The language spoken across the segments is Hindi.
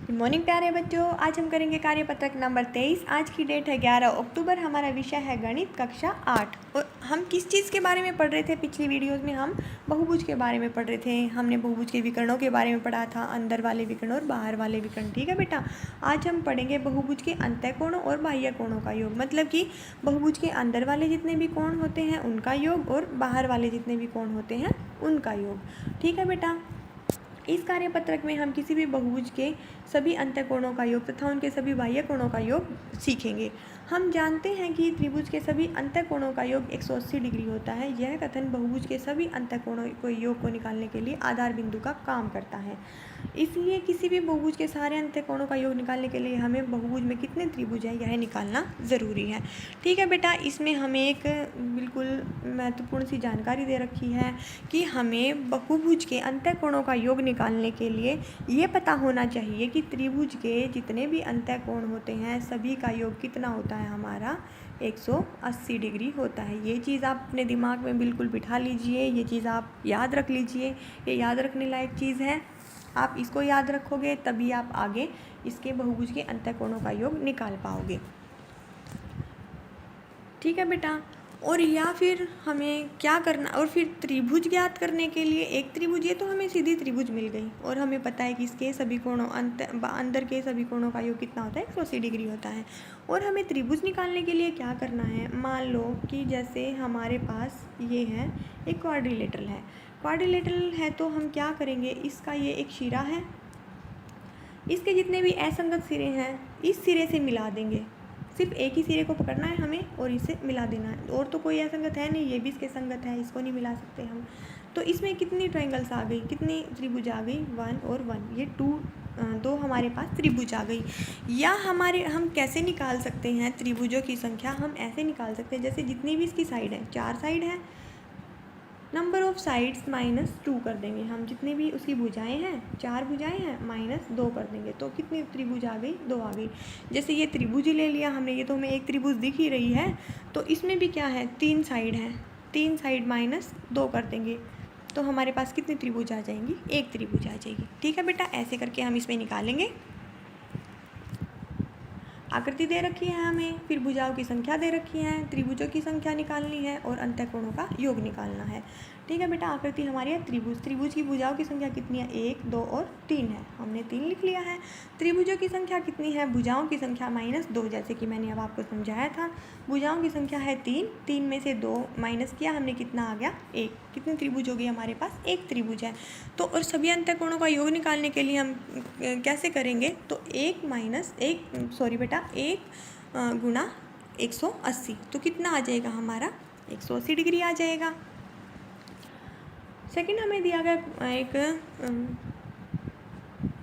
गुड मॉर्निंग प्यारे बच्चों। आज हम करेंगे कार्यपत्रक नंबर 23। आज की डेट है 11 अक्टूबर। हमारा विषय है गणित कक्षा 8। और हम किस चीज़ के बारे में पढ़ रहे थे? पिछली वीडियोस में हम बहुभुज के बारे में पढ़ रहे थे। हमने बहुभुज के विकर्णों के बारे में पढ़ा था, अंदर वाले विकर्ण और बाहर वाले विकर्ण। ठीक है बेटा, आज हम पढ़ेंगे बहुभुज के अंतःकोणों और बाह्य कोणों का योग, मतलब कि बहुभुज के अंदर वाले जितने भी कोण होते हैं उनका योग और बाहर वाले जितने भी कोण होते हैं उनका योग। ठीक है बेटा, इस कार्यपत्रक में हम किसी भी बहुभुज के सभी अंतःकोणों का योग तथा उनके सभी बाह्य कोणों का योग सीखेंगे। हम जानते हैं कि त्रिभुज के सभी अंतःकोणों का योग 180 डिग्री होता है। यह कथन बहुभुज के सभी अंतःकोणों को योग को निकालने के लिए आधार बिंदु का काम करता है। इसलिए किसी भी बहुभुज के सारे अंतःकोणों का योग निकालने के लिए हमें बहुभुज में कितने त्रिभुज है यह निकालना ज़रूरी है। ठीक है बेटा, इसमें हमें एक बिल्कुल महत्वपूर्ण सी जानकारी दे रखी है कि हमें बहुभुज के अंतःकोणों का योग निकालने के लिए ये पता होना चाहिए कि त्रिभुज के जितने भी अंतःकोण होते हैं सभी का योग कितना होता है, हमारा 180 डिग्री होता है। ये चीज़ आप अपने दिमाग में बिल्कुल बिठा लीजिए, ये चीज़ आप याद रख लीजिए, ये याद रखने लायक चीज़ है। आप इसको याद रखोगे तभी आप आगे इसके बहुभुज के अंतःकोणों का योग निकाल पाओगे। ठीक है बेटा, और या फिर हमें क्या करना, और फिर त्रिभुज ज्ञात करने के लिए एक त्रिभुज, ये तो हमें सीधी त्रिभुज मिल गई और हमें पता है कि इसके सभी कोणों अंदर के सभी कोणों का योग कितना होता है, 180 डिग्री होता है। और हमें त्रिभुज निकालने के लिए क्या करना है, मान लो कि जैसे हमारे पास ये है एक क्वाड्रिलेटरल है। क्वाड्रिलेटरल है तो हम क्या करेंगे, इसका ये एक शिरा है, इसके जितने भी असंगत सिरे हैं इस सिरे से मिला देंगे। सिर्फ एक ही सिरे को पकड़ना है हमें और इसे मिला देना है, और तो कोई असंगत है नहीं, ये भी इसके संगत है, इसको नहीं मिला सकते हम। तो इसमें कितनी ट्रायंगल्स आ गई, कितनी त्रिभुज आ गई, 1 और 1, ये 2 हमारे पास त्रिभुज आ गई। या हम कैसे निकाल सकते हैं त्रिभुजों की संख्या, हम ऐसे निकाल सकते हैं जैसे जितनी भी इसकी साइड है, 4 साइड है, नंबर ऑफ साइड्स -2 कर देंगे हम। जितनी भी उसकी भुजाएं हैं, 4 भुजाएं हैं, -2 कर देंगे तो कितनी त्रिभुज आ गई, 2 आ गई। जैसे ये त्रिभुज ही ले लिया हमने, ये तो हमें एक त्रिभुज दिख ही रही है, तो इसमें भी क्या है, 3 साइड है, 3 साइड -2 कर देंगे तो हमारे पास कितनी त्रिभुज आ जाएंगी, एक त्रिभुज आ जाएगी। ठीक है बेटा, ऐसे करके हम इसमें निकालेंगे। आकृति दे रखी है हमें, फिर भुजाओं की संख्या दे रखी है, त्रिभुजों की संख्या निकालनी है और अंतःकोणों का योग निकालना है। ठीक है बेटा, आकृति हमारी है त्रिभुज। त्रिभुज की भुजाओं की संख्या कितनी है, 1, 2 और 3 है, हमने 3 लिख लिया है। त्रिभुजों की संख्या कितनी है, भुजाओं की संख्या -2, जैसे कि मैंने अब आपको समझाया था। भुजाओं की संख्या है 3, 3 में से 2 माइनस किया हमने, कितना आ गया, 1। कितनी त्रिभुज होगी, हमारे पास एक त्रिभुज है। तो और सभी अंतःकोणों का योग निकालने के लिए हम कैसे करेंगे, तो 1 गुणा 180, तो कितना आ जाएगा हमारा, 180 डिग्री आ जाएगा। सेकंड हमें दिया गया एक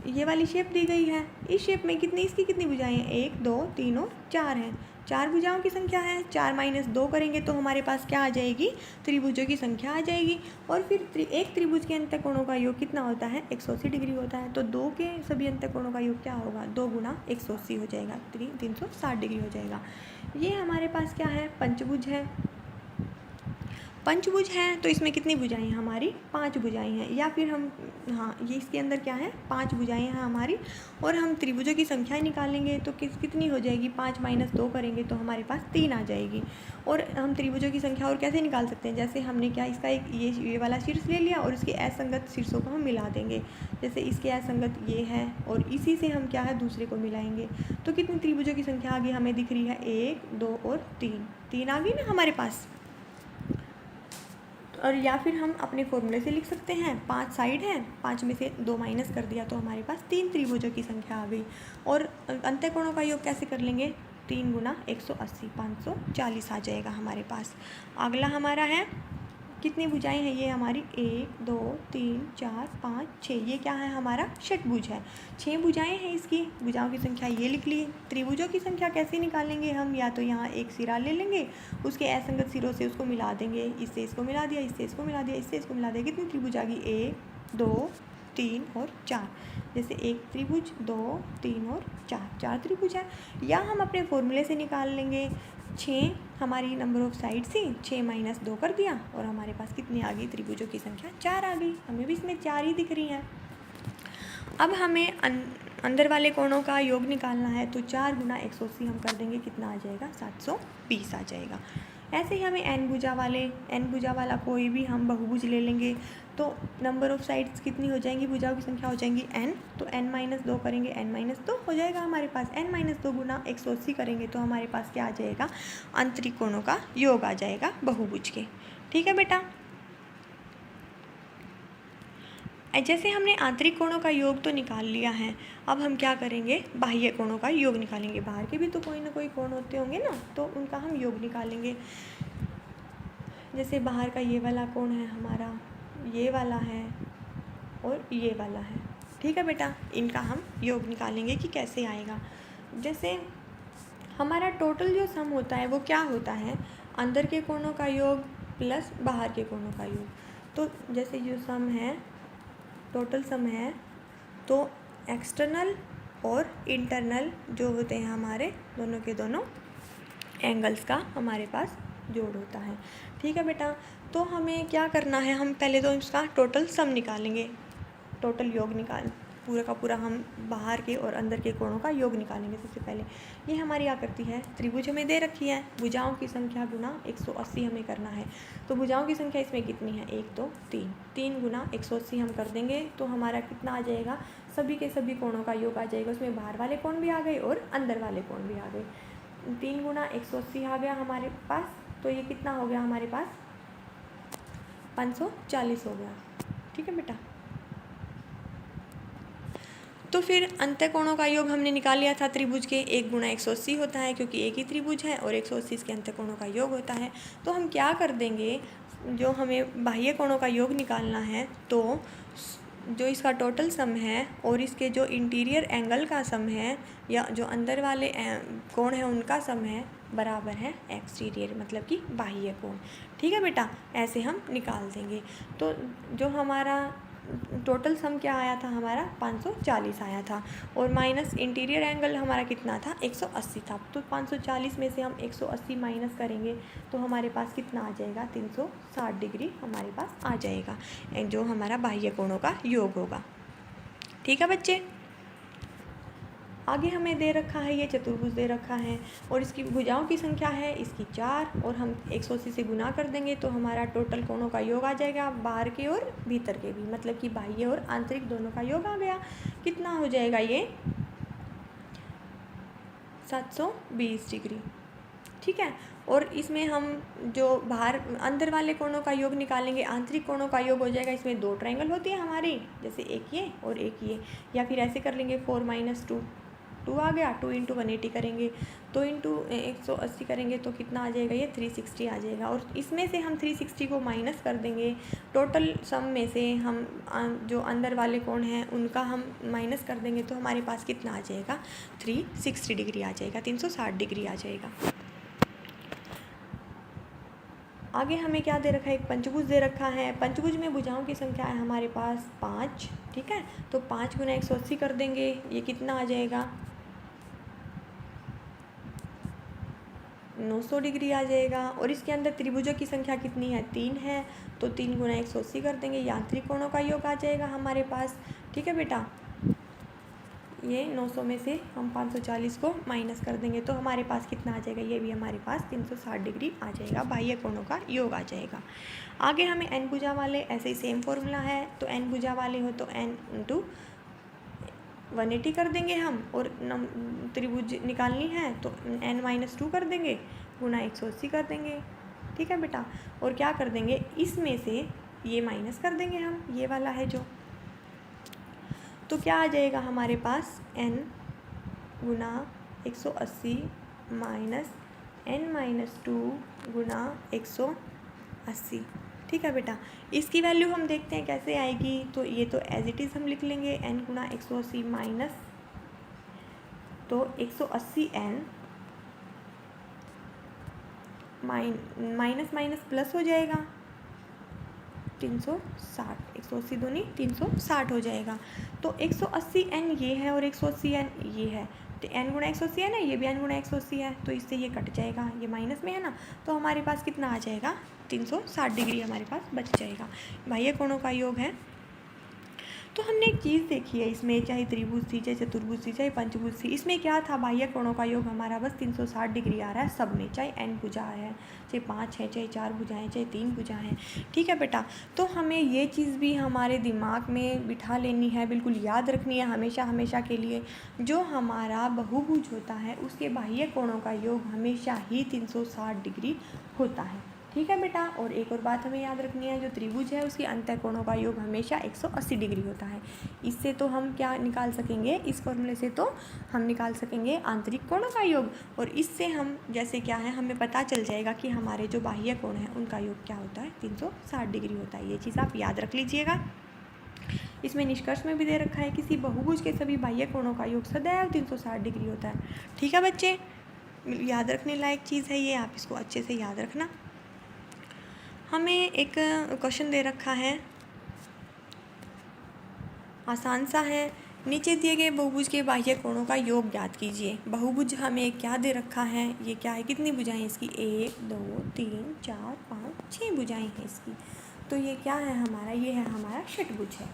ये वाली शेप दी गई है। इस शेप में इसकी कितनी भुजाएं हैं, 1, 2, 3 और 4 हैं। 4 भुजाओं की संख्या है, 4 -2 करेंगे तो हमारे पास क्या आ जाएगी, त्रिभुजों की संख्या आ जाएगी। और फिर एक त्रिभुज के अंतःकोणों का योग कितना होता है, 180 डिग्री होता है। तो 2 के सभी अंतःकोणों का योग क्या होगा, 2 गुणा 180 हो जाएगा, 360 डिग्री हो जाएगा। ये हमारे पास क्या है, पंचभुज है। पंचभुज है तो इसमें कितनी भुजाएं हैं, हमारी 5 भुजाएं हैं। या फिर हम ये इसके अंदर क्या है, 5 भुजाएं हैं हमारी, और हम त्रिभुजों की संख्या निकालेंगे तो कितनी हो जाएगी, 5 -2 करेंगे तो हमारे पास 3 आ जाएगी। और हम त्रिभुजों की संख्या और कैसे निकाल सकते हैं, जैसे हमने क्या, इसका एक ये वाला शीर्ष ले लिया और इसके असंगत शीर्षों को हम मिला देंगे। जैसे इसके असंगत ये है और इसी से हम क्या है, दूसरे को मिलाएंगे तो कितनी त्रिभुजों की संख्या आगे हमें दिख रही है, 1, 2 और 3 आ गई ना हमारे पास। और या फिर हम अपने फॉर्मूले से लिख सकते हैं, 5 साइड है, 5 में से 2 माइनस कर दिया तो हमारे पास 3 त्रिभुजों की संख्या आ गई। और अंतःकोणों का योग कैसे कर लेंगे, 3 गुणा 180, 540 आ जाएगा हमारे पास। अगला हमारा है, कितनी भुजाएं हैं, ये हमारी 1, 2, 3, 4, 5, 6, ये क्या है, हमारा षटभुज है। 6 भुजाएं हैं इसकी, भुजाओं की संख्या ये लिख ली। त्रिभुजों की संख्या कैसे निकालेंगे हम, या तो यहाँ एक सिरा ले लेंगे, उसके असंगत सिरों से उसको मिला देंगे, इससे इसको मिला दिया, इससे इसको मिला दिया, इससे इसको मिला दिया, कितनी त्रिभुज आ गई, 1, 2, 3 और 4। जैसे एक त्रिभुज, 2, 3 और 4 त्रिभुज है। या हम अपने फॉर्मूले से निकाल लेंगे, 6 हमारी नंबर ऑफ साइड से 6 -2 कर दिया और हमारे पास कितनी आ गई, त्रिभुजों की संख्या 4 आ गई। हमें भी इसमें 4 ही दिख रही हैं। अब हमें अंदर वाले कोणों का योग निकालना है तो 4 गुना 180 हम कर देंगे, कितना आ जाएगा 720 आ जाएगा। ऐसे ही हमें एन भुजा वाला कोई भी हम बहुभुज ले लेंगे तो नंबर ऑफ़ साइड्स कितनी हो जाएंगी, भुजाओं की संख्या हो जाएंगी n, तो n-2 करेंगे n-2 हो जाएगा हमारे पास। n-2 गुना 180 करेंगे तो हमारे पास क्या आ जाएगा, आंतरिक कोणों का योग आ जाएगा बहुभुज के। ठीक है बेटा। जैसे हमने आंतरिक कोणों का योग तो निकाल लिया है, अब हम क्या करेंगे, बाह्य कोणों का योग निकालेंगे। बाहर के भी तो कोई ना कोई कोण होते होंगे ना, तो उनका हम योग निकालेंगे। जैसे बाहर का ये वाला कोण है हमारा, ये वाला है और ये वाला है। ठीक है बेटा, इनका हम योग निकालेंगे कि कैसे आएगा। जैसे हमारा टोटल जो सम होता है वो क्या होता है, अंदर के कोणों का योग प्लस बाहर के कोणों का योग। तो जैसे जो सम है, टोटल सम है, तो एक्सटर्नल और इंटरनल जो होते हैं हमारे दोनों के दोनों एंगल्स का हमारे पास जोड़ होता है। ठीक है बेटा, तो हमें क्या करना है, हम पहले तो इसका टोटल सम निकालेंगे, टोटल योग पूरा का पूरा हम बाहर के और अंदर के कोणों का योग निकालेंगे। सबसे पहले ये हमारी आकृति है, त्रिभुज हमें दे रखी है, भुजाओं की संख्या गुना 180 हमें करना है। तो भुजाओं की संख्या इसमें कितनी है, 1 2 3, 3 गुना 180 हम कर देंगे तो हमारा कितना आ जाएगा, सभी के सभी कोणों का योग आ जाएगा। उसमें बाहर वाले कोण भी आ गए और अंदर वाले कोण भी आ गए। 3 गुना 180 आ गया हमारे पास, तो ये कितना हो गया हमारे पास, 540 हो गया। ठीक है बेटा। तो फिर अंतःकोणों का योग हमने निकाल लिया था त्रिभुज के, 1 गुना 180 होता है क्योंकि एक ही त्रिभुज है और 180 इसके अंतःकोणों का योग होता है। तो हम क्या कर देंगे, जो हमें बाह्य कोणों का योग निकालना है, तो जो इसका टोटल सम है और इसके जो इंटीरियर एंगल का सम है या जो अंदर वाले कोण है उनका सम है, बराबर है एक्सटीरियर मतलब कि बाह्य कोण। ठीक है बेटा, ऐसे हम निकाल देंगे। तो जो हमारा टोटल सम क्या आया था हमारा, 540 आया था और माइनस इंटीरियर एंगल हमारा कितना था, 180 था। तो 540 में से हम 180 माइनस करेंगे तो हमारे पास कितना आ जाएगा, 360 डिग्री हमारे पास आ जाएगा, जो हमारा बाह्य कोणों का योग होगा। ठीक है बच्चे। आगे हमें दे रखा है, ये चतुर्भुज दे रखा है और इसकी भुजाओं की संख्या है इसकी 4 और हम 180 से गुना कर देंगे तो हमारा टोटल कोणों का योग आ जाएगा, बाहर के और भीतर के भी, मतलब कि बाह्य और आंतरिक दोनों का योग आ गया। कितना हो जाएगा ये, 720 डिग्री। ठीक है, और इसमें हम जो बाहर अंदर वाले कोणों का योग निकालेंगे, आंतरिक कोणों का योग हो जाएगा, इसमें 2 ट्रायंगल होती है हमारी, जैसे एक ये और एक ये, या फिर ऐसे कर लेंगे 4 - 2 2 आ गया, 2 × 180 करेंगे तो इंटू 180 करेंगे तो कितना आ जाएगा, ये 360 आ जाएगा। और इसमें से हम 360 को माइनस कर देंगे, टोटल सम में से हम जो अंदर वाले कोण हैं उनका हम माइनस कर देंगे तो हमारे पास कितना आ जाएगा, 360 डिग्री आ जाएगा, 360 डिग्री आ जाएगा। आगे हमें क्या दे रखा है, एक पंचभुज दे रखा है। पंचभुज में भुजाओं की संख्या है हमारे पास 5। ठीक है, तो 5 गुना 180 कर देंगे, ये कितना आ जाएगा, 900 डिग्री आ जाएगा। और इसके अंदर त्रिभुजों की संख्या कितनी है, 3 है, तो 3 गुना 180 कर देंगे, यांत्रिक कोणों का योग आ जाएगा हमारे पास। ठीक है बेटा, ये 900 में से हम 540 को माइनस कर देंगे तो हमारे पास कितना आ जाएगा, ये भी हमारे पास 360 डिग्री आ जाएगा, बाह्य कोणों का योग आ जाएगा। आगे हमें n भुजा वाले, ऐसे ही सेम फॉर्मूला है, तो n भुजा वाले हो तो n × 180 कर देंगे हम, और त्रिभुज निकालनी है तो n - 2 कर देंगे, गुना 180 कर देंगे। ठीक है बेटा, और क्या कर देंगे, इसमें से ये माइनस कर देंगे हम, ये वाला है जो, तो क्या आ जाएगा हमारे पास, n गुना 180 माइनस n - 2 गुना 180। ठीक है बेटा, इसकी वैल्यू हम देखते हैं कैसे आएगी, तो ये तो एज इट इज़ हम लिख लेंगे, n गुना 180 माइनस, तो 180 n माइनस माइनस प्लस हो जाएगा, 360, 180 दूनी 360 हो जाएगा। तो 180 n ये है और 180 n ये है, तो n गुना 180 है ना, ये भी n गुना 180 है, तो इससे ये कट जाएगा, ये माइनस में है ना, तो हमारे पास कितना आ जाएगा, 360 डिग्री हमारे पास बच जाएगा, बाह्य कोणों का योग है। तो हमने एक चीज़ देखी है इसमें, चाहे त्रिभुज थी, चाहे चतुर्भुज थी, चाहे पंचभुज थी, इसमें क्या था, बाह्य कोणों का योग हमारा बस 360 डिग्री आ रहा है सब में, चाहे n भुजा है, चाहे 5 है, चाहे 4 भुजाएं, चाहे 3 भुजाएं हैं। ठीक है बेटा, तो हमें ये चीज़ भी हमारे दिमाग में बिठा लेनी है, बिल्कुल याद रखनी है हमेशा हमेशा के लिए। जो हमारा बहुभुज होता है उसके बाह्य कोणों का योग हमेशा ही 360 डिग्री होता है। ठीक है बेटा, और एक और बात हमें याद रखनी है, जो त्रिभुज है उसके अंतः कोणों का योग हमेशा 180 डिग्री होता है। इससे तो हम क्या निकाल सकेंगे, इस फॉर्मूले से तो हम निकाल सकेंगे आंतरिक कोणों का योग, और इससे हम जैसे क्या है, हमें पता चल जाएगा कि हमारे जो बाह्य कोण हैं उनका योग क्या होता है, 360 डिग्री होता है। ये चीज़ आप याद रख लीजिएगा। इसमें निष्कर्ष में भी दे रखा है, किसी बहुभुज के सभी बाह्य कोणों का योग सदैव 360 डिग्री होता है। ठीक है बच्चे, याद रखने लायक चीज़ है ये, आप इसको अच्छे से याद रखना। हमें एक क्वेश्चन दे रखा है, आसान सा है, नीचे दिए गए बहुभुज के बाह्य कोणों का योग ज्ञात कीजिए। बहुभुज हमें क्या दे रखा है, ये क्या है, कितनी भुजाएं इसकी, 1 2 3 4 5 6 भुजाएं हैं इसकी। तो ये क्या है हमारा, ये है हमारा षटभुज है,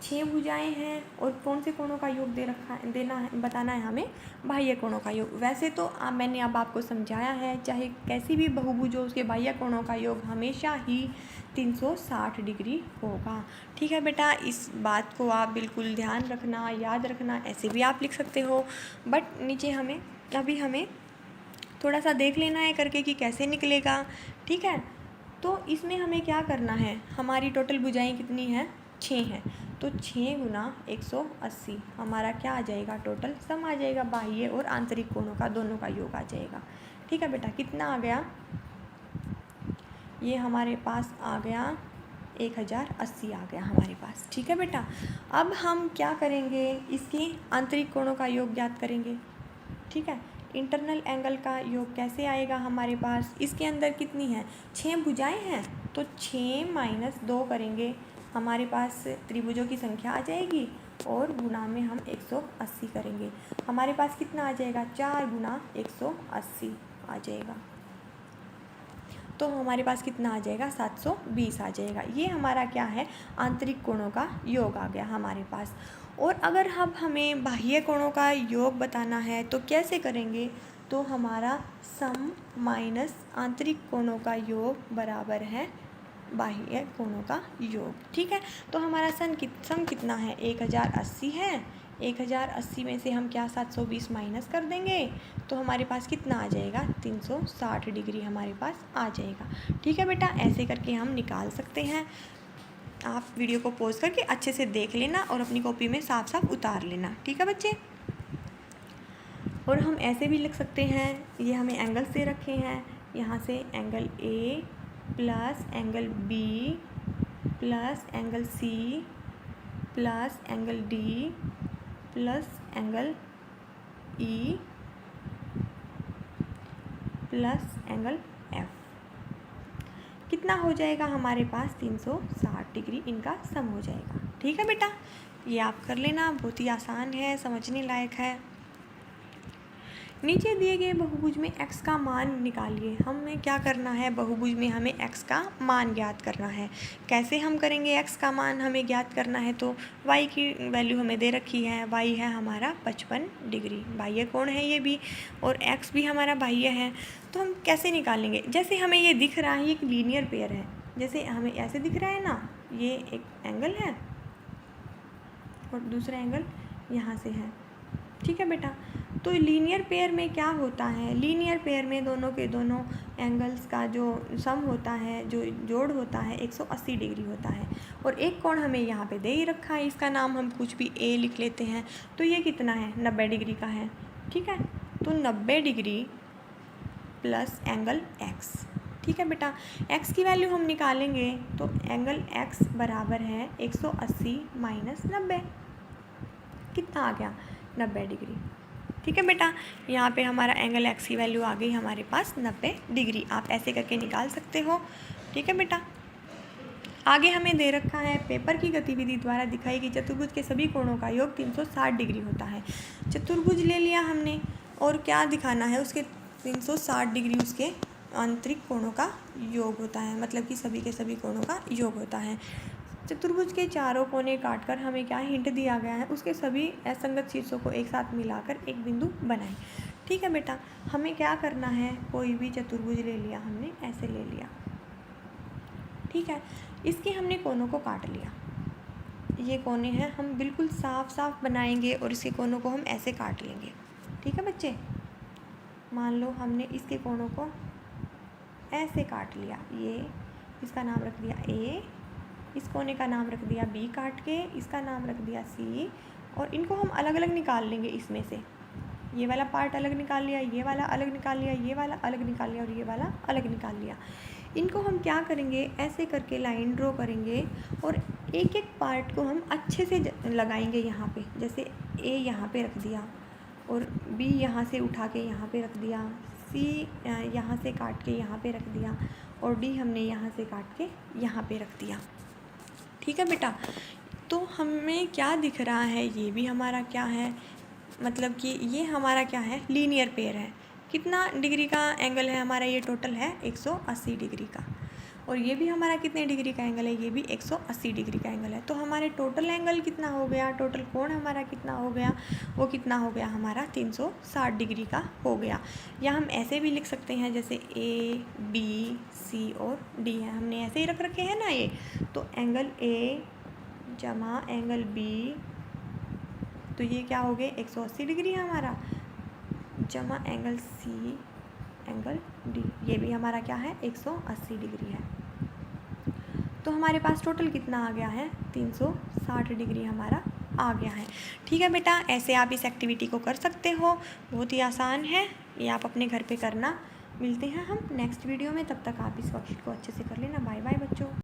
6 भुजाएं हैं, और कौन से कोणों का योग दे रखा है, देना है, बताना है हमें बाह्य कोणों का योग। वैसे तो मैंने अब आपको समझाया है, चाहे कैसी भी बहुभुज हो उसके बाह्य कोणों का योग हमेशा ही 360 डिग्री होगा। ठीक है बेटा, इस बात को आप बिल्कुल ध्यान रखना, याद रखना। ऐसे भी आप लिख सकते हो, बट नीचे हमें थोड़ा सा देख लेना है करके कि कैसे निकलेगा। ठीक है, तो इसमें हमें क्या करना है, हमारी टोटल भुजाएं कितनी हैं, 6 हैं, तो 6 गुना 180 हमारा क्या आ जाएगा, टोटल सम आ जाएगा, बाह्य और आंतरिक कोणों का दोनों का योग आ जाएगा। ठीक है बेटा, कितना आ गया, ये हमारे पास आ गया 1080 आ गया हमारे पास। ठीक है बेटा, अब हम क्या करेंगे, इसके आंतरिक कोणों का योग ज्ञात करेंगे। ठीक है, इंटरनल एंगल का योग कैसे आएगा हमारे पास, इसके अंदर कितनी है, 6 भुजाएं हैं, तो 6 - 2 करेंगे, हमारे पास त्रिभुजों की संख्या आ जाएगी, और गुणा में हम 180 करेंगे, हमारे पास कितना आ जाएगा, 4 गुना 180 आ जाएगा, तो हमारे पास कितना आ जाएगा, 720 आ जाएगा। ये हमारा क्या है, आंतरिक कोणों का योग आ गया हमारे पास। और अगर अब हमें बाह्य कोणों का योग बताना है तो कैसे करेंगे, तो हमारा सम माइनस आंतरिक कोणों का योग बराबर है बाह्य कोणों का योग। ठीक है, तो हमारा सम कितना है, 1080 है, 1080 में से हम क्या 720 माइनस कर देंगे, तो हमारे पास कितना आ जाएगा, 360 डिग्री हमारे पास आ जाएगा। ठीक है बेटा, ऐसे करके हम निकाल सकते हैं। आप वीडियो को पॉज करके अच्छे से देख लेना और अपनी कॉपी में साफ साफ उतार लेना। ठीक है बच्चे, और हम ऐसे भी लिख सकते हैं, ये हमें एंगल्स दे रखे हैं, यहाँ से angle A plus angle B plus angle C plus angle D plus angle E plus angle F, कितना हो जाएगा हमारे पास, 360 डिग्री इनका सम हो जाएगा। ठीक है बेटा, ये आप कर लेना, बहुत ही आसान है, समझने लायक है। नीचे दिए गए बहुभुज में x का मान निकालिए। हमें क्या करना है, बहुभुज में हमें x का मान ज्ञात करना है। कैसे हम करेंगे, x का मान हमें ज्ञात करना है तो y की वैल्यू हमें दे रखी है, y है हमारा 55 डिग्री, बाह्य कोण है ये भी, और x भी हमारा बाह्य है। तो हम कैसे निकालेंगे, जैसे हमें ये दिख रहा है, ये एक लीनियर पेयर है, जैसे हमें ऐसे दिख रहा है ना, ये एक एंगल है और दूसरा एंगल यहाँ से है। ठीक है बेटा, तो लीनियर पेयर में क्या होता है, लीनियर पेयर में दोनों के दोनों एंगल्स का जो सम होता है, जो जोड़ होता है, 180 डिग्री होता है। और एक कोण हमें यहाँ पे दे ही रखा है, इसका नाम हम कुछ भी ए लिख लेते हैं, तो ये कितना है, 90 डिग्री का है। ठीक है, तो 90 डिग्री प्लस एंगल एक्स। ठीक है बेटा, x की वैल्यू हम निकालेंगे तो एंगल x बराबर है 180 माइनस 90, कितना आ गया, 90 डिग्री। ठीक है बेटा, यहाँ पे हमारा एंगल x की वैल्यू आ गई हमारे पास 90 डिग्री, आप ऐसे करके निकाल सकते हो। ठीक है बेटा, आगे हमें दे रखा है, पेपर की गतिविधि द्वारा दिखाई गई चतुर्भुज के सभी कोणों का योग 360 डिग्री होता है। चतुर्भुज ले लिया हमने, और क्या दिखाना है, उसके 360 डिग्री उसके आंतरिक कोणों का योग होता है, मतलब कि सभी के सभी कोणों का योग होता है। चतुर्भुज के चारों कोने काटकर हमें क्या हिंट दिया गया है, उसके सभी असंगत शीर्षों को एक साथ मिलाकर एक बिंदु बनाएं। ठीक है बेटा, हमें क्या करना है, कोई भी चतुर्भुज ले लिया हमने, ऐसे ले लिया, ठीक है। इसके हमने कोनों को काट लिया, ये कोने हैं, हम बिल्कुल साफ साफ बनाएंगे और इसके कोनों को हम ऐसे काट लेंगे। ठीक है बच्चे, मान लो हमने इसके कोनों को ऐसे काट लिया, ये इसका नाम रख दिया ए, इस कोने का नाम रख दिया बी काट के, इसका नाम रख दिया सी, और इनको हम अलग अलग निकाल लेंगे। इसमें से ये वाला पार्ट अलग निकाल लिया, ये वाला अलग निकाल लिया, ये वाला अलग निकाल लिया और ये वाला अलग निकाल लिया। इनको हम क्या करेंगे, ऐसे करके लाइन ड्रॉ करेंगे और एक एक पार्ट को हम अच्छे से लगाएंगे यहाँ पे। जैसे ए यहाँ पे रख दिया और बी यहाँ से उठा के यहाँ पे रख दिया, सी यहाँ से काट के यहाँ पे रख दिया और डी हमने यहाँ से काट के यहाँ पे रख दिया। ठीक है बेटा, तो हमें क्या दिख रहा है, ये भी हमारा क्या है, मतलब कि ये हमारा क्या है, लीनियर पेयर है। कितना डिग्री का एंगल है हमारा, ये टोटल है 180 डिग्री का, और ये भी हमारा कितने डिग्री का एंगल है, ये भी 180 डिग्री का एंगल है। तो हमारे टोटल एंगल कितना हो गया, टोटल कोण हमारा कितना हो गया, वो कितना हो गया हमारा 360 डिग्री का हो गया। या हम ऐसे भी लिख सकते हैं, जैसे ए बी सी और डी है, हमने ऐसे ही रख रखे हैं ना ये, तो एंगल ए जमा एंगल बी, तो ये क्या हो गया 180 डिग्री है हमारा, जमा एंगल सी एंगल डी, ये भी हमारा क्या है 180 डिग्री है। तो हमारे पास टोटल कितना आ गया है, 360 डिग्री हमारा आ गया है। ठीक है बेटा, ऐसे आप इस एक्टिविटी को कर सकते हो, बहुत ही आसान है, ये आप अपने घर पे करना। मिलते हैं हम नेक्स्ट वीडियो में, तब तक आप इस वर्कशीट को अच्छे से कर लेना। बाय बाय बच्चों।